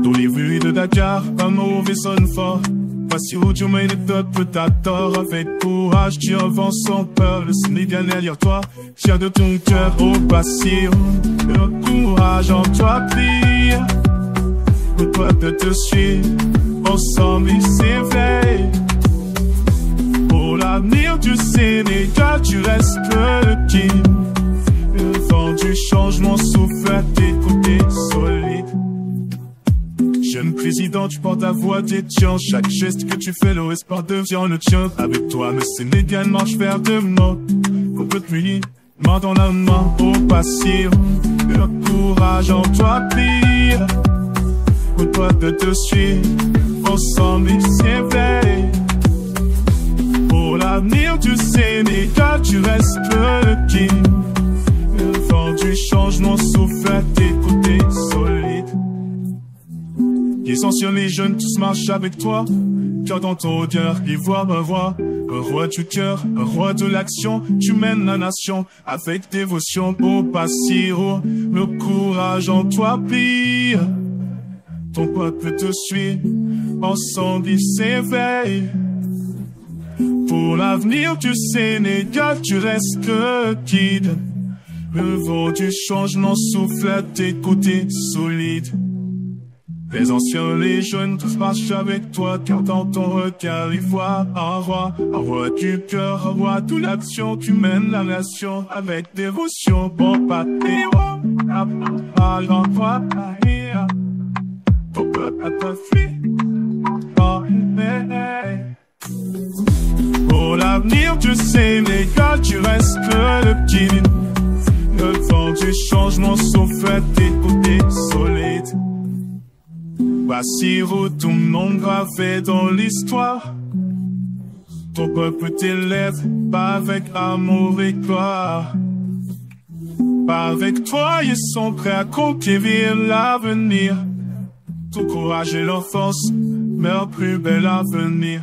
Dans les rues de Dakar, un mauvais sonne fort. Voici où tu mets les dots, peut t'attendre. Avec courage, tu avances sans peur. Le Sénégal derrière toi, fier de ton cœur au passé. Le courage en toi brille. Le peuple te suit, ensemble il s'éveille. Pour l'avenir du Sénégal, tu restes le king. Le vent du changement souffle à tes côtés solides. Jeune président, tu portes ta voix, détient chaque geste que tu fais, le espoir devient le tien. Avec toi, le Sénégal marche vers demain. Faut que tu main dans la main au passé. Le courage en toi brille. Le peuple te suit, ensemble il s'éveille. Pour l'avenir du Sénégal, tu restes le king. Le vent du changement souffle à tes côtés solides. Essentiel, les jeunes tous marchent avec toi. Car dans ton cœur, ils voient un roi du cœur, un roi de l'action. Tu mènes la nation avec dévotion au passiro. Le courage en toi brille. Ton peuple te suit, ensemble il s'éveille. Pour l'avenir du Sénégal, tu restes le guide. Le vent du changement souffle à tes côtés solides. Les anciens, les jeunes, tous marchent avec toi, car dans ton regard, ils voient un roi du cœur, un roi de l'action. Tu mènes la nation avec dévotion, bon pâté, à l'endroit, ton peuple te suit, pour l'avenir du Sénégal, tu restes le guide. Le vent du changement souffle à tes côtés solides. Voici où ton nom gravé dans l'histoire. Ton peuple t'élève, pas avec amour et gloire. Pas avec toi, ils sont prêts à conquérir l'avenir. Ton courage et leur force, leur plus bel avenir.